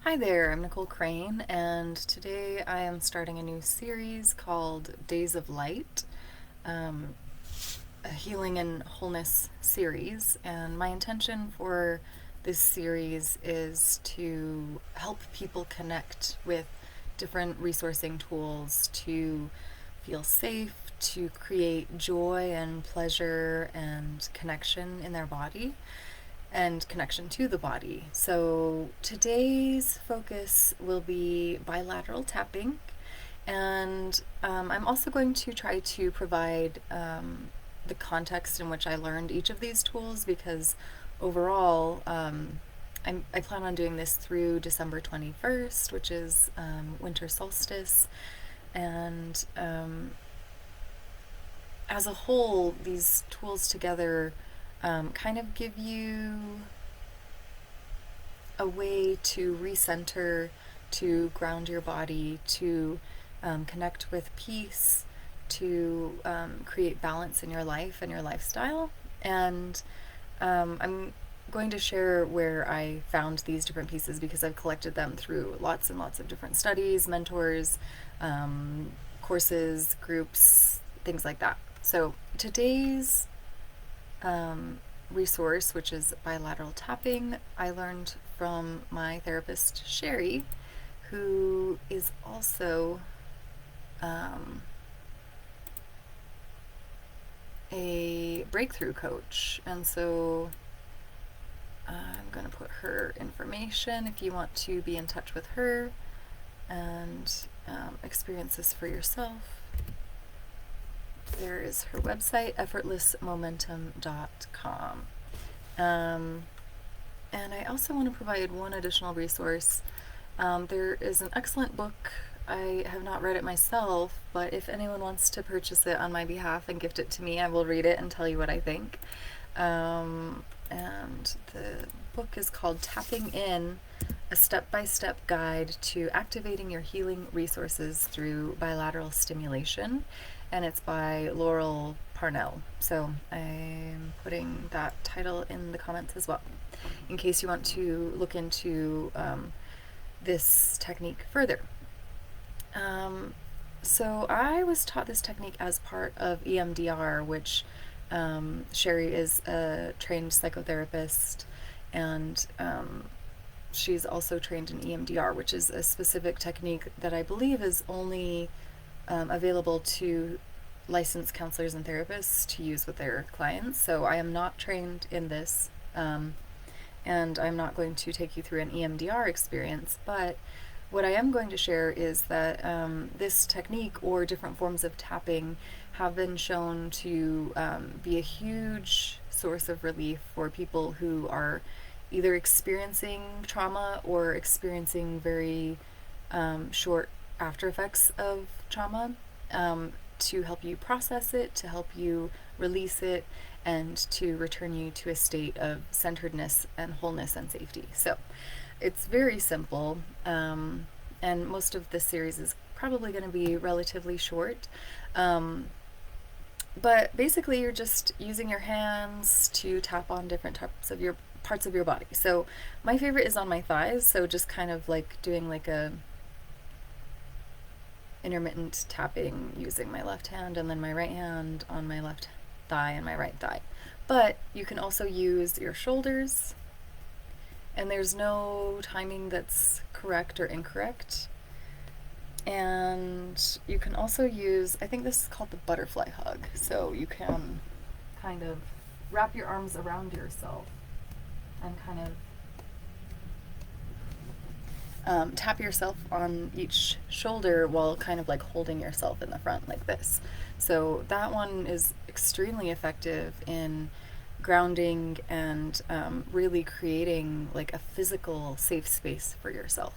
Hi there, I'm Nicole Crane, and today I am starting a new series called Days of Light, um, a healing and wholeness series. And my intention for this series is to help people connect with different resourcing tools to feel safe, to create joy and pleasure and connection in their body and connection to the body. So today's focus will be bilateral tapping, and I'm also going to try to provide the context in which I learned each of these tools because overall, I plan on doing this through December 21st, which is winter solstice, and as a whole, these tools together kind of give you a way to recenter, to ground your body, to connect with peace, to create balance in your life and your lifestyle. And I'm going to share where I found these different pieces because I've collected them through lots and lots of different studies, mentors, courses, groups, things like that. So today's resource, which is bilateral tapping, I learned from my therapist, Sherry, who is also a breakthrough coach. And so I'm going to put her information if you want to be in touch with her and experience this for yourself. There is her website, effortlessmomentum.com. And I also want to provide one additional resource. There is an excellent book. I have not read it myself, but if anyone wants to purchase it on my behalf and gift it to me, I will read it and tell you what I think. And the book is called Tapping In, a step-by-step guide to activating your healing resources through bilateral stimulation. And it's by Laurel Parnell. So I'm putting that title in the comments as well, in case you want to look into this technique further. So I was taught this technique as part of EMDR, which Sherry is a trained psychotherapist, and she's also trained in EMDR, which is a specific technique that I believe is only available to licensed counselors and therapists to use with their clients. So I am not trained in this, and I'm not going to take you through an EMDR experience, but what I am going to share is that this technique or different forms of tapping have been shown to be a huge source of relief for people who are either experiencing trauma or experiencing very short after effects of trauma, to help you process it, to help you release it, and to return you to a state of centeredness and wholeness and safety. So it's very simple, and most of this series is probably going to be relatively short. But basically, you're just using your hands to tap on different types of your parts of your body. So my favorite is on my thighs, so just kind of like doing like a intermittent tapping using my left hand and then my right hand on my left thigh and my right thigh. But you can also use your shoulders, and there's no timing that's correct or incorrect. And you can also use, I think this is called the butterfly hug. So you can kind of wrap your arms around yourself and kind of tap yourself on each shoulder while kind of like holding yourself in the front like this. So that one is extremely effective in grounding and really creating like a physical safe space for yourself.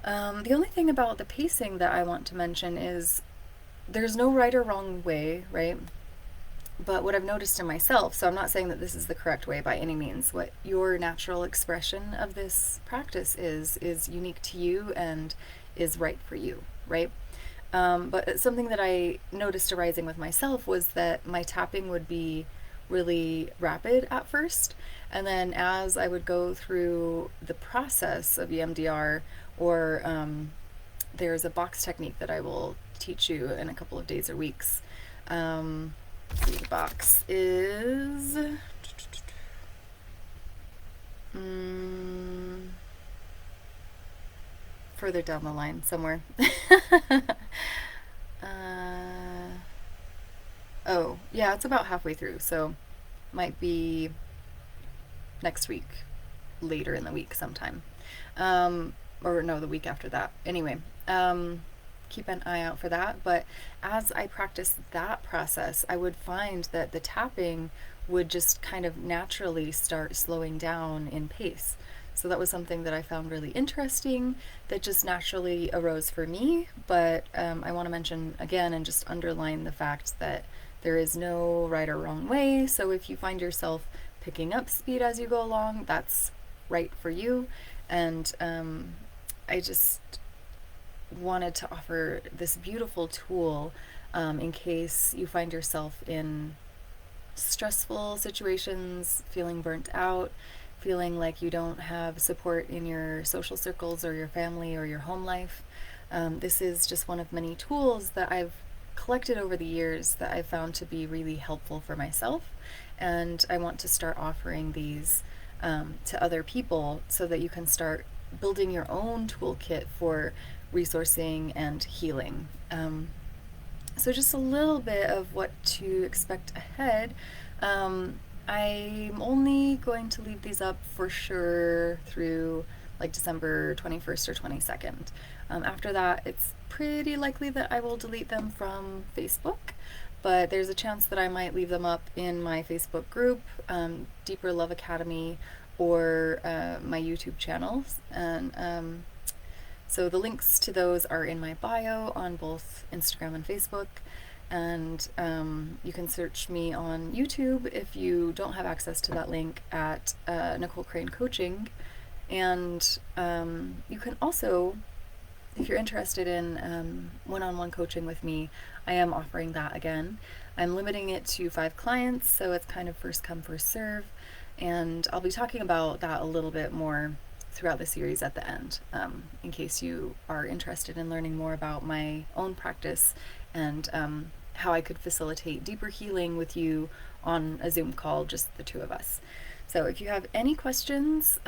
The only thing about the pacing that I want to mention is there's no right or wrong way, right? But what I've noticed in myself, so I'm not saying that this is the correct way by any means, what your natural expression of this practice is unique to you and is right for you, right? But something that I noticed arising with myself was that my tapping would be really rapid at first. And then as I would go through the process of EMDR, or there's a box technique that I will teach you in a couple of days or weeks. See, the box is further down the line somewhere. Oh, yeah, it's about halfway through, so might be next week, later in the week sometime. Or no, the week after that. Anyway, keep an eye out for that. But as I practiced that process, I would find that the tapping would just kind of naturally start slowing down in pace. So that was something that I found really interesting, that just naturally arose for me. But I want to mention again and just underline the fact that there is no right or wrong way. So if you find yourself picking up speed as you go along, that's right for you. And I just wanted to offer this beautiful tool in case you find yourself in stressful situations, feeling burnt out, feeling like you don't have support in your social circles or your family or your home life. This is just one of many tools that I've collected over the years that I've found to be really helpful for myself. And I want to start offering these to other people so that you can start building your own toolkit for resourcing and healing. So just a little bit of what to expect ahead. I'm only going to leave these up for sure through like December 21st or 22nd. After that, it's pretty likely that I will delete them from Facebook, but there's a chance that I might leave them up in my Facebook group, Deeper Love Academy, or my YouTube channels. And so the links to those are in my bio on both Instagram and Facebook. And you can search me on YouTube if you don't have access to that link at Nicole Crane Coaching. And you can also, if you're interested in one-on-one coaching with me, I am offering that again. I'm limiting it to 5 clients, so it's kind of first come, first serve. And I'll be talking about that a little bit more throughout the series at the end, in case you are interested in learning more about my own practice and how I could facilitate deeper healing with you on a Zoom call, just the two of us. So if you have any questions,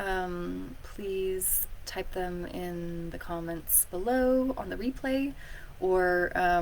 please type them in the comments below on the replay, or I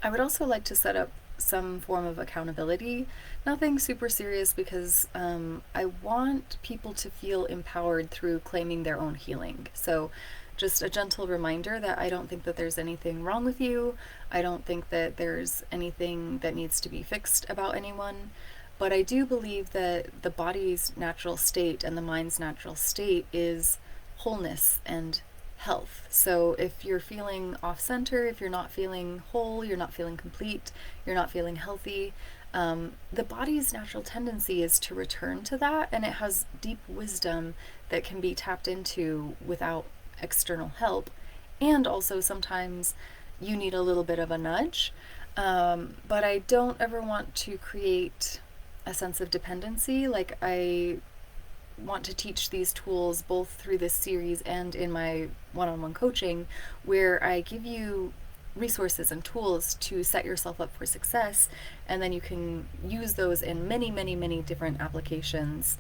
would also like to set up some form of accountability. Nothing super serious, because I want people to feel empowered through claiming their own healing. So just a gentle reminder that I don't think that there's anything wrong with you. I don't think that there's anything that needs to be fixed about anyone. But I do believe that the body's natural state and the mind's natural state is wholeness and health. So if you're feeling off center, if you're not feeling whole, you're not feeling complete, you're not feeling healthy, the body's natural tendency is to return to that, and it has deep wisdom that can be tapped into without external help. And also sometimes you need a little bit of a nudge. But I don't ever want to create a sense of dependency. Like, I want to teach these tools both through this series and in my one-on-one coaching, where I give you resources and tools to set yourself up for success, and then you can use those in many, many, many different applications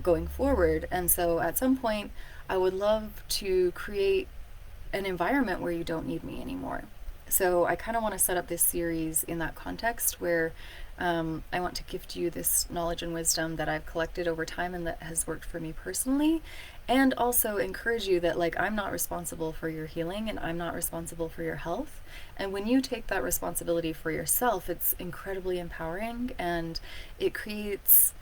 going forward. And so at some point, I would love to create an environment where you don't need me anymore. So I kind of want to set up this series in that context, where I want to gift you this knowledge and wisdom that I've collected over time and that has worked for me personally, and also encourage you that, like, I'm not responsible for your healing and I'm not responsible for your health. And when you take that responsibility for yourself, it's incredibly empowering, and it creates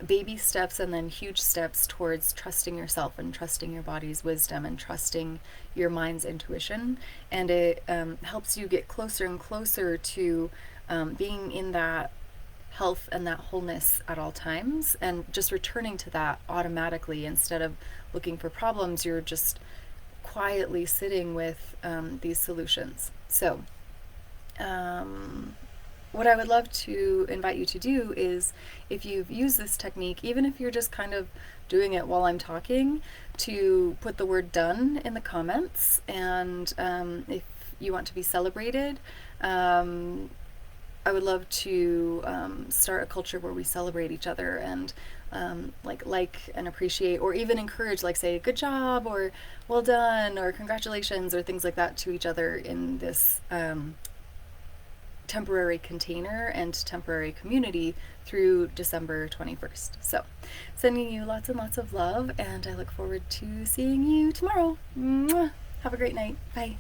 baby steps and then huge steps towards trusting yourself and trusting your body's wisdom and trusting your mind's intuition. And it helps you get closer and closer to being in that health and that wholeness at all times, and just returning to that automatically. Instead of looking for problems, you're just quietly sitting with these solutions. So what I would love to invite you to do is, if you've used this technique, even if you're just kind of doing it while I'm talking, to put the word done in the comments. And if you want to be celebrated, I would love to start a culture where we celebrate each other and like and appreciate, or even encourage, like say good job or well done or congratulations or things like that to each other in this temporary container and temporary community through December 21st. So, sending you lots and lots of love, and I look forward to seeing you tomorrow. Mwah! Have a great night. Bye.